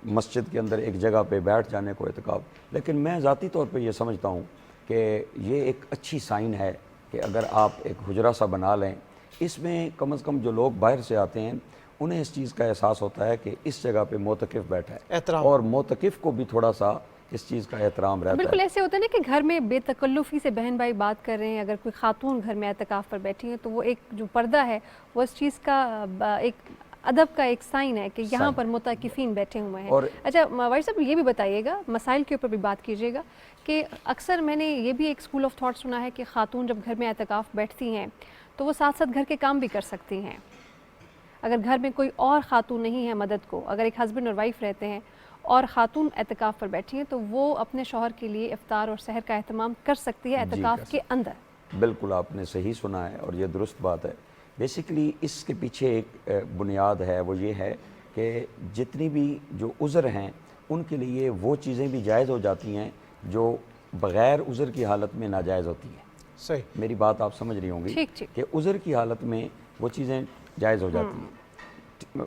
S13: مسجد کے اندر ایک جگہ پہ بیٹھ جانے کو اعتکاف. لیکن میں ذاتی طور پہ یہ سمجھتا ہوں کہ یہ ایک اچھی سائن ہے کہ اگر آپ ایک حجرہ سا بنا لیں، اس میں کم از کم جو لوگ باہر سے آتے ہیں انہیں اس چیز کا احساس ہوتا ہے کہ اس جگہ پہ معتکف بیٹھا ہے، اور معتکف کو بھی تھوڑا سا اس چیز کا احترام رہتا ہے.
S1: بالکل ایسے ہوتا ہے نا کہ گھر میں بے تکلفی سے بہن بھائی بات کر رہے ہیں، اگر کوئی خاتون گھر میں اعتکاف پر بیٹھی ہے تو وہ ایک جو پردہ ہے وہ اس چیز کا ایک ادب کا ایک سائن ہے کہ یہاں پر معتکفین بیٹھے ہوئے ہیں. اچھا واجد صاحب، یہ بھی بتائیے گا، مسائل کے اوپر بھی بات کیجیے گا کہ اکثر میں نے یہ بھی ایک اسکول آف تھاٹ سنا ہے کہ خاتون جب گھر میں اعتکاف بیٹھتی ہیں تو وہ ساتھ ساتھ گھر کے کام بھی کر سکتی ہیں. اگر گھر میں کوئی اور خاتون نہیں ہے مدد کو، اگر ایک ہسبینڈ اور وائف رہتے ہیں اور خاتون اعتکاف پر بیٹھی ہیں تو وہ اپنے شوہر کے لیے افطار اور سحر کا اہتمام کر سکتی ہے اعتکاف کے اندر.
S13: بالکل آپ نے صحیح سنا ہے اور یہ درست بات ہے. بیسیکلی اس کے پیچھے ایک بنیاد ہے، وہ یہ ہے کہ جتنی بھی جو عذر ہیں ان کے لیے وہ چیزیں بھی جائز ہو جاتی ہیں جو بغیر عذر کی حالت میں ناجائز ہوتی ہیں.
S2: صحیح،
S13: میری بات آپ سمجھ رہی ہوں گی کہ عذر کی حالت میں وہ چیزیں جائز ہو جاتی ہیں،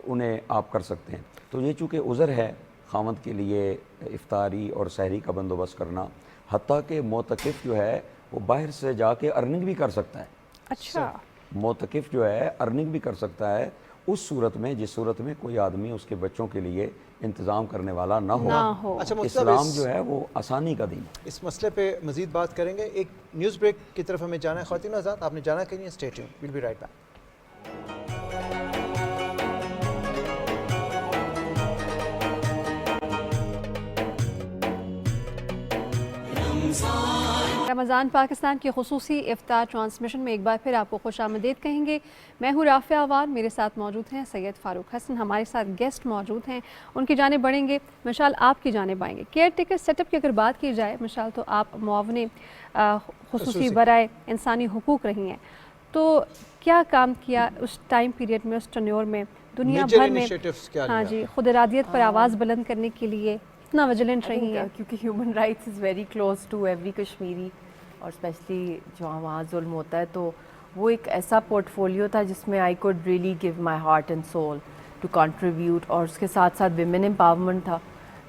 S13: انہیں آپ کر سکتے ہیں. تو یہ چونکہ عذر ہے خاوند کے لیے افطاری اور سحری کا بندوبست کرنا، حتیٰ کہ معتکف جو ہے وہ باہر سے جا کے ارننگ بھی کر سکتا ہے.
S1: اچھا،
S13: معتکف جو ہے ارننگ بھی کر سکتا ہے اس صورت میں جس صورت میں کوئی آدمی اس کے بچوں کے لیے انتظام کرنے والا نہ ہو. اسلام جو ہے وہ آسانی کا دین ہے.
S2: اس مسئلے پہ مزید بات کریں گے. ایک نیوز بریک کی طرف ہمیں جانا ہے. خواتین حضرات، آپ نے جانا کہیں؟ Stay tuned, we'll be right back.
S1: Ramzan Pakistan کی خصوصی افطار ٹرانسمیشن میں ایک بار پھر آپ کو خوش آمدید کہیں گے. میں ہوں رافعہ عوار، میرے ساتھ موجود ہیں سید فاروق حسن، ہمارے ساتھ گیسٹ موجود ہیں، ان کی جانب بڑھیں گے. مشال آپ کی جانب آئیں گے. کیئر ٹیکر سیٹ اپ کی اگر بات کی جائے مشال، تو آپ معاون خصوصی برائے انسانی حقوق رہی ہیں، تو کیا کام کیا اس ٹائم پیریڈ میں، اس ٹنیور میں دنیا بھر میں؟ ہاں جی، خود ارادیت پر آواز بلند کرنے کے لیے اتنا ویجیلنٹ رہی ہیں،
S10: کیونکہ human rights is very close to every Kashmiri, اور اسپیشلی جو وہاں ظلم ہوتا ہے. تو وہ ایک ایسا پورٹ فولیو تھا جس میں I could really give my heart and soul to contribute, اور اس کے ساتھ ساتھ ویمن امپاورمنٹ تھا.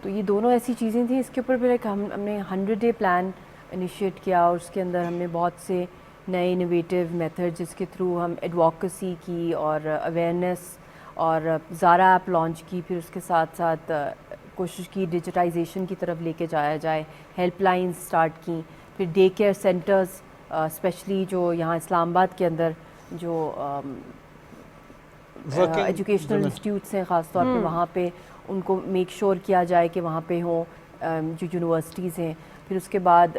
S10: تو یہ دونوں ایسی چیزیں تھیں. اس کے اوپر پھر ایک ہم نے 100 ڈے پلان انیشیٹ کیا، اور اس کے اندر ہم نے بہت سے نئے انوویٹیو میتھڈ جس کے تھرو ہم ایڈوکیسی کی اور اویئرنیس اور زارا ایپ لانچ کی. پھر اس کے ساتھ ساتھ کوشش کی ڈیجیٹائزیشن کی طرف لے کے جایا جائے، ہیلپ لائنز اسٹارٹ کیں. پھر ڈے کیئر سینٹرز اسپیشلی جو یہاں اسلام آباد کے اندر جو ایجوکیشنل انسٹیٹیوٹس ہیں خاص طور پہ، وہاں پہ ان کو میک شور کیا جائے کہ وہاں پہ ہوں جو یونیورسٹیز ہیں. پھر اس کے بعد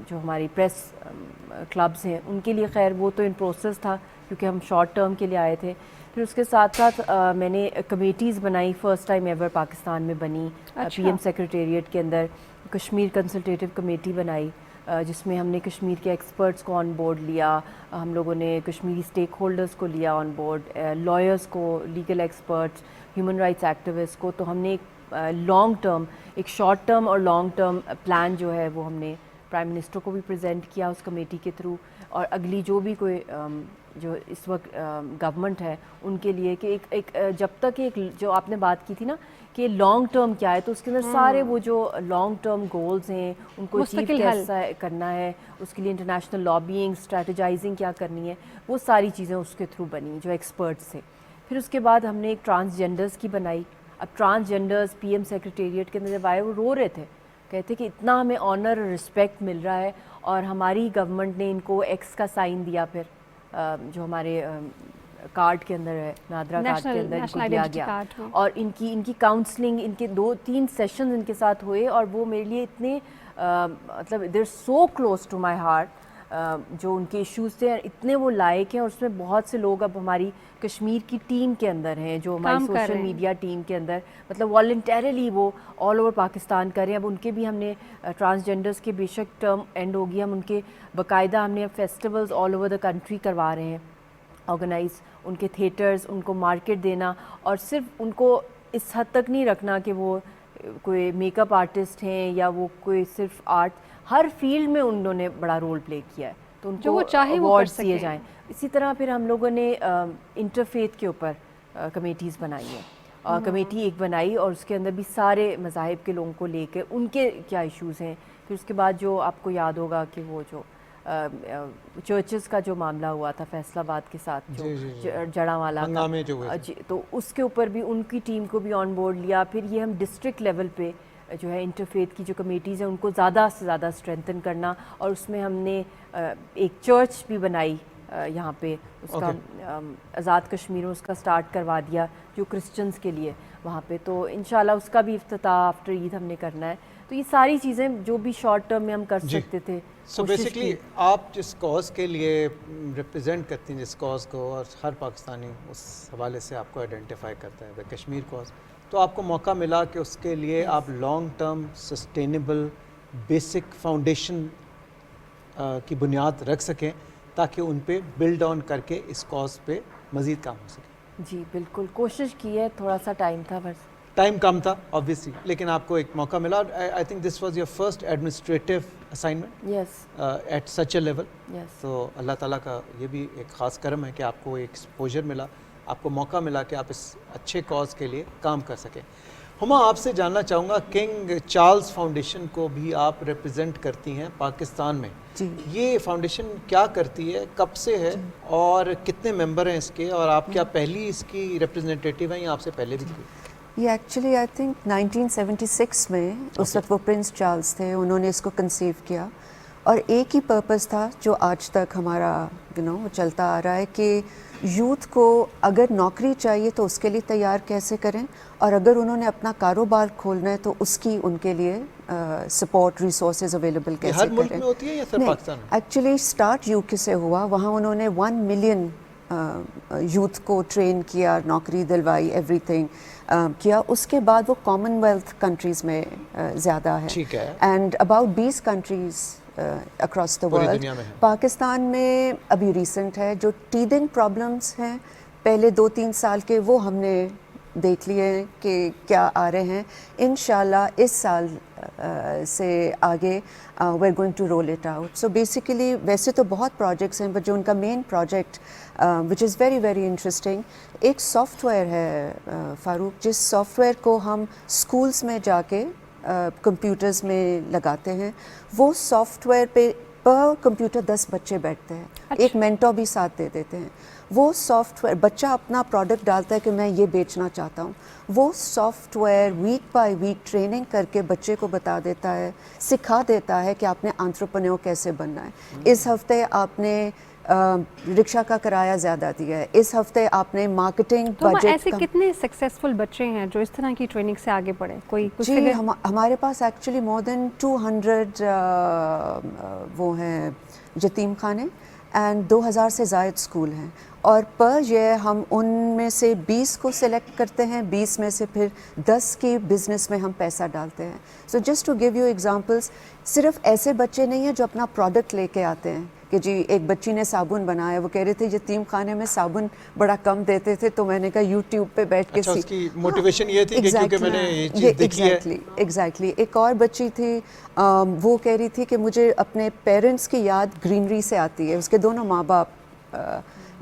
S10: جو ہماری پریس کلبز ہیں ان کے لیے، خیر وہ تو ان پروسیس تھا کیونکہ ہم شارٹ ٹرم کے لیے آئے تھے. پھر اس کے ساتھ ساتھ میں نے کمیٹیز بنائی، فرسٹ ٹائم ایور پاکستان میں بنی. پی ایم سیکریٹریٹ کے اندر کشمیر کنسلٹیٹیو کمیٹی بنائی جس میں ہم نے کشمیر کے ایکسپرٹس کو آن بورڈ لیا. ہم لوگوں نے کشمیری اسٹیک ہولڈرز کو لیا آن بورڈ، لائرز کو، legal experts, human rights activist کو. تو ہم نے ایک لانگ ٹرم، ایک شارٹ ٹرم اور لانگ ٹرم پلان جو ہے وہ ہم نے پرائم منسٹر کو بھی پریزنٹ کیا اس کمیٹی کے تھرو. اور اگلی جو بھی کوئی جو اس وقت گورنمنٹ ہے ان کے لیے کہ ایک جب تک ایک جو آپ نے بات کی تھی نا کہ لانگ ٹرم کیا ہے، تو اس کے اندر سارے وہ جو لانگ ٹرم گولز ہیں ان کو اچیو کیسا کرنا ہے، اس کے لیے انٹرنیشنل لابینگ، اسٹریٹجائزنگ کیا کرنی ہے، وہ ساری چیزیں اس کے تھرو بنی جو ایکسپرٹس تھے. پھر اس کے بعد ہم نے ایک ٹرانسجینڈرز کی بنائی. اب ٹرانسجینڈرز پی ایم سیکریٹریٹ کے اندر جب آئے وہ رو رہے تھے، کہتے کہ اتنا ہمیں آنر اور رسپیکٹ مل رہا ہے، اور ہماری گورنمنٹ نے ان کو ایکس کا سائن دیا، پھر جو ہمارے کارڈ کے اندر ہے، نادرا کارڈ کے اندر ان کو دیا گیا، اور ان کی کاؤنسلنگ، ان کے 2-3 سیشنز ان کے ساتھ ہوئے، اور وہ میرے لیے اتنے مطلب they are so close to my heart. جو ان کے ایشوز تھے اتنے وہ لائق ہیں، اور اس میں بہت سے لوگ اب ہماری کشمیر کی ٹیم کے اندر ہیں، جو ہماری سوشل میڈیا ٹیم کے اندر مطلب والنٹیرلی وہ آل اوور پاکستان کر رہے ہیں. اب ان کے بھی ہم نے ٹرانسجینڈرز کے بے شک ٹرم اینڈ ہوگی، ہم ان کے باقاعدہ ہم نے festivals all over the country کروا رہے ہیں آرگنائز، ان کے تھیٹرز، ان کو مارکیٹ دینا، اور صرف ان کو اس حد تک نہیں رکھنا کہ وہ کوئی میک اپ آرٹسٹ ہیں یا وہ کوئی صرف آرٹ، ہر فیلڈ میں انہوں نے بڑا رول پلے کیا ہے، تو ان کو ایوارڈز دیے جائیں. اسی طرح پھر ہم لوگوں نے انٹرفیتھ کے اوپر کمیٹیز بنائی ہیں، کمیٹی ایک بنائی، اور اس کے اندر بھی سارے مذاہب کے لوگوں کو لے کے ان کے کیا ایشوز ہیں. پھر اس کے بعد جو آپ کو یاد ہوگا کہ وہ جو چرچز کا جو معاملہ ہوا تھا فیصل آباد کے ساتھ، جو جڑا والا جی، تو اس کے اوپر بھی ان کی ٹیم کو بھی آن بورڈ لیا. پھر یہ ہم ڈسٹرکٹ لیول پہ جو ہے انٹرفیتھ کی جو کمیٹیز ہیں ان کو زیادہ سے زیادہ اسٹرینتھن کرنا، اور اس میں ہم نے ایک چرچ بھی بنائی یہاں پہ، اس کا آزاد کشمیر میں اس کا سٹارٹ کروا دیا جو کرسچنز کے لیے وہاں پہ. تو انشاءاللہ اس کا بھی افتتاح آفٹر عید ہم نے کرنا ہے. تو یہ ساری چیزیں جو بھی شارٹ ٹرم میں ہم کر سکتے تھے.
S2: سو بیسکلی آپ جس کاز کے لیے ریپرزینٹ کرتی ہیں، جس کاز کو، اور ہر پاکستانی اس حوالے سے آپ کو آئیڈینٹیفائی کرتا ہے دا کشمیر کاز، تو آپ کو موقع ملا کہ اس کے لیے آپ long term sustainable basic foundation کی بنیاد رکھ سکیں تاکہ ان پہ بلڈ آن کر کے اس کاز پہ مزید کام ہو سکے.
S10: جی بالکل کوشش کی ہے، تھوڑا سا ٹائم تھا، بس
S2: ٹائم کم تھا آبویسلی، لیکن آپ کو ایک موقع ملا. I think this was your first administrative assignment at such a level. تو اللہ تعالیٰ کا یہ بھی ایک خاص کرم ہے کہ آپ کو ایک ایکسپوجر ملا، آپ کو موقع ملا کہ آپ اس اچھے کاز کے لیے کام کر سکیں. ہما آپ سے جاننا چاہوں گا، کنگ چارلز فاؤنڈیشن کو بھی آپ ریپرزینٹ کرتی ہیں پاکستان میں. یہ فاؤنڈیشن کیا کرتی ہے، کب سے ہے، اور کتنے ممبر ہیں اس کے، اور آپ کیا پہلی اس کی ریپرزینٹیٹیو ہیں یا آپ سے پہلے بھی تھی؟
S11: یہ ایکچولی آئی تھنک 1976 میں اس وقت وہ پرنس چارلز تھے، انہوں نے اس کو کنسیو کیا، اور ایک ہی پرپس تھا جو آج تک ہمارا چلتا آ رہا ہے کہ یوتھ کو اگر نوکری چاہیے تو اس کے لیے تیار کیسے کریں، اور اگر انہوں نے اپنا کاروبار کھولنا ہے تو اس کی ان کے لیے سپورٹ ریسورسز اویلیبل کیسے کریں.
S2: ہر ملک میں ہوتی ہے یا صرف پاکستان میں؟
S11: ایکچولی اسٹارٹ یو کے سے ہوا، وہاں انہوں نے 1 ملین یوتھ کو ٹرین کیا، نوکری دلوائی، ایوری تھنگ کیا. اس کے بعد وہ کامن ویلتھ کنٹریز میں زیادہ ہے، and about 20 countries across the world. Pakistan میں ابھی ریسنٹ ہے جو ٹیدنگ پرابلمس ہیں پہلے 2-3 سال کے، وہ ہم نے دیکھ لیے کہ کیا آ رہے ہیں. انشاءاللہ اس سال سے آگے we are going to roll it out. So basically ویسے تو بہت پروجیکٹس ہیں، بٹ جو ان کا main project which is very very interesting, ایک سافٹ ویئر ہے فاروق، جس سافٹ ویئر کو ہم اسکولس میں جا کے کمپیوٹرز میں لگاتے ہیں. وہ سافٹ ویئر پہ پر کمپیوٹر 10 بچے بیٹھتے ہیں، ایک مینٹور بھی ساتھ دے دیتے ہیں. وہ سافٹ ویئر بچہ اپنا پروڈکٹ ڈالتا ہے کہ میں یہ بیچنا چاہتا ہوں، وہ software week by week training کر کے بچے کو بتا دیتا ہے، سکھا دیتا ہے کہ آپ نے انٹرپرینیور کیسے بننا ہے. اس ہفتے آپ نے رکشہ کا کرایہ زیادہ دیا ہے، اس ہفتے آپ نے مارکیٹنگ بجٹ.
S1: ایسے کتنے سکسیسفل بچے ہیں جو اس طرح کی ٹریننگ سے آگے بڑھے؟ کوئی
S11: جی ہمارے پاس ایکچولی مور دین 200 وہ ہیں یتیم خانے، اینڈ 2000 سے زائد اسکول ہیں، اور پر یہ ہم ان میں سے 20 کو سلیکٹ کرتے ہیں، 20 میں سے پھر 10 کی بزنس میں ہم پیسہ ڈالتے ہیں. So just to give you examples, صرف ایسے بچے نہیں ہیں جو اپنا پروڈکٹ لے کے آتے ہیں کہ جی ایک بچی نے صابن بنایا، وہ کہہ رہے تھے یتیم خانے میں صابن بڑا کم دیتے تھے، تو میں نے کہا یوٹیوب پہ بیٹھ کے
S2: اس کی موٹیویشن یہ تھی کہ کیونکہ میں نے یہ چیز دیکھی ہے.
S11: ایگزیکٹلی. ایک اور بچی تھی، وہ کہہ رہی تھی کہ مجھے اپنے پیرنٹس کی یاد گرینری سے آتی ہے. اس کے دونوں ماں باپ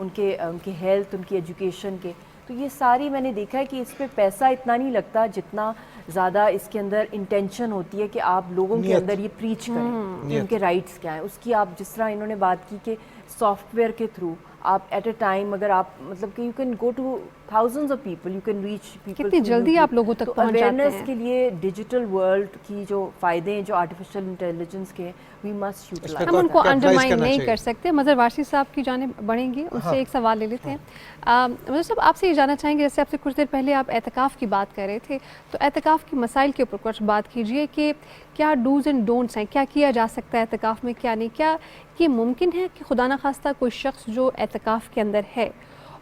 S10: ان کے ہیلتھ، ان کی ایجوکیشن کے. تو یہ ساری میں نے دیکھا ہے کہ اس پہ پیسہ اتنا نہیں لگتا جتنا زیادہ اس کے اندر انٹینشن ہوتی ہے کہ آپ لوگوں کے اندر یہ پریچ کریں کہ ان کے رائٹس کیا ہیں. اس کی آپ جس طرح انہوں نے بات کی کہ سافٹ ویئر کے تھرو آپ ایٹ اے ٹائم اگر آپ مطلب کہ you can go to thousands of people, you can reach people
S1: کتنی جلدی آپ لوگوں تک پہنچ جاتے ہیں.
S10: اویئرنیس کے لیے ڈیجیٹل ورلڈ کی جو فائدے ہیں جو آرٹیفیشیل انٹیلیجنس کے، وی مسٹ یوٹیلائز.
S1: ہم ان کو انڈرمائن نہیں کر سکتے. مظہر وارثی صاحب کی جانب بڑھیں گے، ان سے ایک سوال لے لیتے ہیں. مظہر صاحب آپ سے یہ جاننا چاہیں گے، جیسے آپ سے کچھ دیر پہلے آپ اعتکاف کی بات کر رہے تھے، تو اعتکاف کی مسائل کے اوپر کچھ بات کیجیے کہ کیا ڈوز اینڈ ڈونٹس ہیں، کیا کیا جا سکتا ہے اعتکاف میں، کیا نہیں. کیا یہ ممکن ہے کہ خدا نخواستہ کوئی شخص جو اعتکاف کے اندر ہے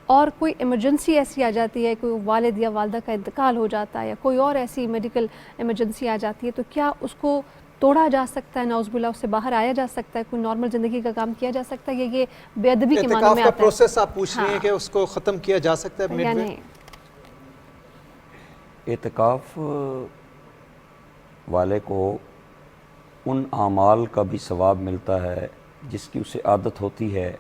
S1: اور کوئی ایمرجنسی ایسی آ جاتی ہے، کوئی والد یا والدہ کا انتقال ہو جاتا ہے یا کوئی اور ایسی میڈیکل ایمرجنسی آ جاتی ہے، تو کیا اس کو توڑا جا سکتا ہے، نعوذ باللہ اس سے باہر آیا جا سکتا ہے، کوئی نارمل زندگی کا کام کیا جا سکتا ہے، یا یہ بے ادبی کے معنی میں آتا ہے؟
S2: اعتکاف کا پروسیس آپ پوچھ رہی ہیں کہ اس کو ختم کیا جا سکتا ہے
S1: یا نہیں؟
S13: اعتکاف والے کو ان اعمال کا بھی ثواب ملتا ہے جس کی اسے عادت ہوتی ہے،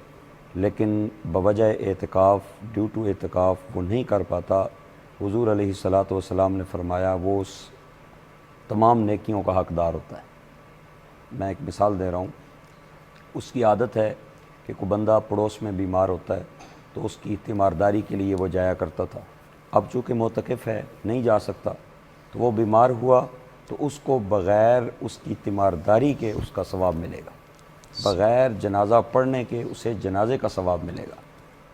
S13: لیکن بوجہ اعتکاف، ڈیو ٹو اعتکاف وہ نہیں کر پاتا. حضور علیہ الصلاۃ والسلام نے فرمایا وہ اس تمام نیکیوں کا حقدار ہوتا ہے. میں ایک مثال دے رہا ہوں. اس کی عادت ہے کہ کوئی بندہ پڑوس میں بیمار ہوتا ہے تو اس کی تیمارداری کے لیے وہ جایا کرتا تھا. اب چونکہ معتکف ہے نہیں جا سکتا، تو وہ بیمار ہوا تو اس کو بغیر اس کی تیمارداری کے اس کا ثواب ملے گا، بغیر جنازہ پڑھنے کے اسے جنازے کا ثواب ملے گا.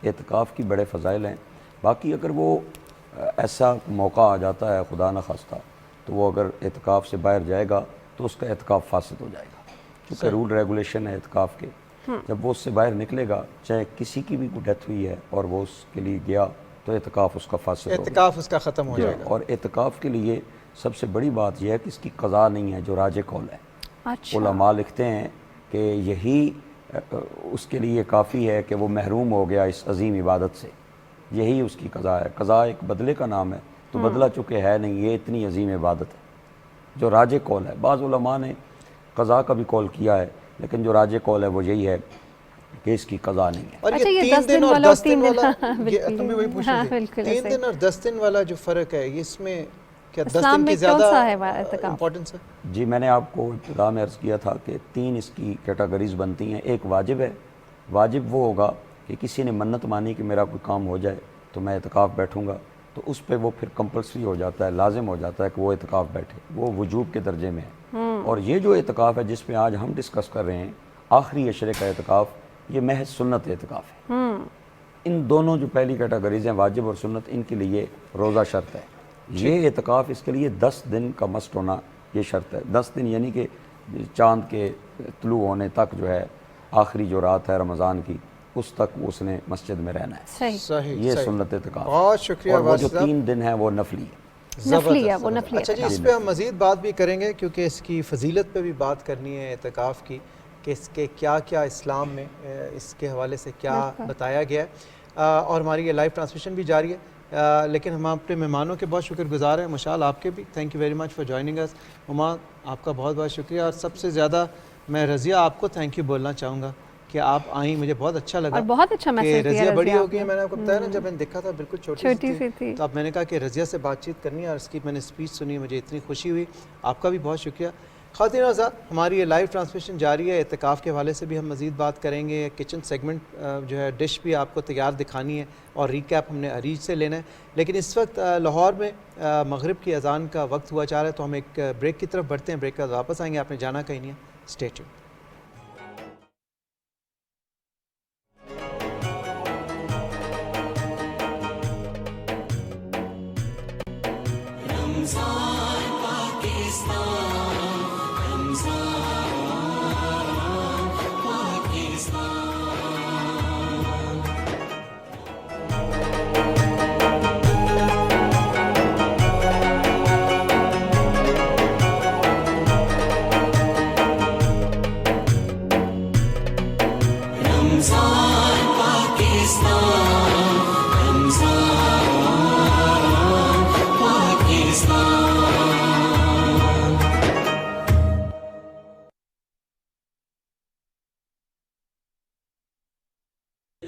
S13: اعتکاف کی بڑے فضائل ہیں. باقی اگر وہ ایسا موقع آ جاتا ہے خدا نخواستہ تو وہ اگر اعتکاف سے باہر جائے گا تو اس کا اعتکاف فاسد ہو جائے گا، کیونکہ رول ریگولیشن ہے اعتکاف کے. جب وہ اس سے باہر نکلے گا، چاہے کسی کی بھی کوئی ڈیتھ ہوئی ہے اور وہ اس کے لیے گیا تو اعتکاف اس کا فاسد ہوگا،
S2: اعتکاف اس کا ختم ہو جائے گا.
S13: اور اعتکاف کے لیے سب سے بڑی بات یہ ہے کہ اس کی قضا نہیں ہے، جو راجح قول ہے. علماء لکھتے ہیں کہ یہی اس کے لیے کافی ہے کہ وہ محروم ہو گیا اس عظیم عبادت سے، یہی اس کی قضا ہے. قضا ایک بدلے کا نام ہے، تو بدلہ چونکہ ہے نہیں، یہ اتنی عظیم عبادت ہے جو راجح قول ہے. بعض علماء نے قضا کا بھی قول کیا ہے، لیکن جو راجح قول ہے وہ یہی ہے کہ اس کی قضا نہیں ہے.
S2: اور یہ 3 دن اور 10 دن والا، تم بھی وہی پوچھ رہی تھی، 3 دن اور 10 دن والا جو فرق ہے، اس میں کیا 10 دن کی زیادہ امپورٹنس ہے؟
S13: جی میں نے آپ کو ابتدا میں عرض کیا تھا کہ 3 اس کی کیٹیگریز بنتی ہیں. ایک واجب ہے. واجب وہ ہوگا کہ کسی نے منت مانی کہ میرا کوئی کام ہو جائے تو میں اعتکاف بیٹھوں گا، تو اس پہ وہ پھر کمپلسری ہو جاتا ہے، لازم ہو جاتا ہے کہ وہ اعتکاف بیٹھے، وہ وجوب کے درجے میں ہے. اور یہ جو اعتکاف ہے جس پہ آج ہم ڈسکس کر رہے ہیں، آخری عشرے کا اعتکاف، یہ محض سنت اعتکاف ہے. ان دونوں جو پہلی کیٹیگریز ہیں، واجب اور سنت، ان کے لیے روزہ شرط ہے. یہ اعتکاف اس کے لیے 10 دن کا مست ہونا یہ شرط ہے. 10 دن یعنی کہ چاند کے طلوع ہونے تک جو ہے، آخری جو رات ہے رمضان کی، اس تک اس نے مسجد میں رہنا ہے. یہ سنت اعتکاف.
S2: بہت شکریہ.
S13: اور وہ جو 3 دن ہیں وہ نفلی ہے.
S2: اچھا جی، اس پہ ہم مزید بات بھی کریں گے کیونکہ اس کی فضیلت پہ بھی بات کرنی ہے اعتکاف کی، کہ اس کے کیا کیا اسلام میں اس کے حوالے سے کیا بتایا گیا ہے. اور ہماری یہ لائیو ٹرانسمیشن بھی جاری ہے، لیکن ہم اپنے مہمانوں کے بہت شکر گزار ہیں. مشال آپ کے بھی thank you very much for joining us. عما آپ کا بہت بہت شکریہ. اور سب سے زیادہ میں رضیہ آپ کو تھینک یو بولنا چاہوں گا کہ آپ آئیں، مجھے بہت اچھا لگا.
S1: بہت اچھا میسج دیا.
S2: رضیہ بڑی ہو گئی ہے، میں نے آپ کو بتایا نا، جب میں نے دیکھا تھا بالکل چھوٹی سی تھی، تو اب میں نے کہا کہ رضیہ سے بات چیت کرنی ہے، اور اس کی میں نے اسپیچ سنی، مجھے اتنی خوشی ہوئی. آپ کا بھی بہت شکریہ. خواتین و حضرات، ہماری یہ لائیو ٹرانسمیشن جاری ہے. اعتکاف کے حوالے سے بھی ہم مزید بات کریں گے. کچن سیگمنٹ جو ہے، ڈش بھی آپ کو تیار دکھانی ہے، اور ریکیپ ہم نے عریج سے لینا ہے. لیکن اس وقت لاہور میں مغرب کی اذان کا وقت ہوا جا رہا ہے، تو ہم ایک بریک کی طرف بڑھتے ہیں. بریک کے بعد واپس آئیں گے. آپ نے جانا کہیں نہیں ہے. Stay tune.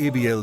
S5: ABL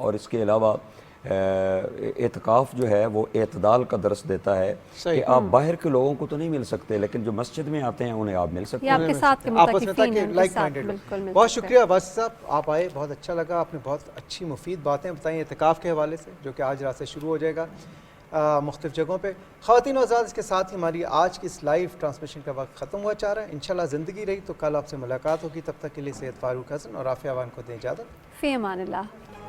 S13: اور اس کے علاوہ اعتکاف جو ہے وہ اعتدال کا درس دیتا ہے کہ آپ باہر کے لوگوں کو تو نہیں مل سکتے لیکن جو مسجد میں آتے ہیں انہیں آپ مل سکتے ہیں.
S1: آپ کے ساتھ کے متقفین ہیں،
S2: لائک مائنڈڈ. بہت شکریہ واسف صاحب، آپ آئے، بہت اچھا لگا، آپ نے بہت اچھی مفید باتیں بتائیں اعتکاف کے حوالے سے جو کہ آج رات سے شروع ہو جائے گا مختلف جگہوں پہ. خواتین و حضرات، اس کے ساتھ ہی ہماری آج کی اس لائیو ٹرانسمیشن کا وقت ختم ہوا چاہ رہا ہے. انشاءاللہ زندگی رہی تو کل آپ سے ملاقات ہوگی. تب تک کے لیے سید فاروق حسن اور عافیہ وان کو دیں اجازت.
S1: فی امان اللہ.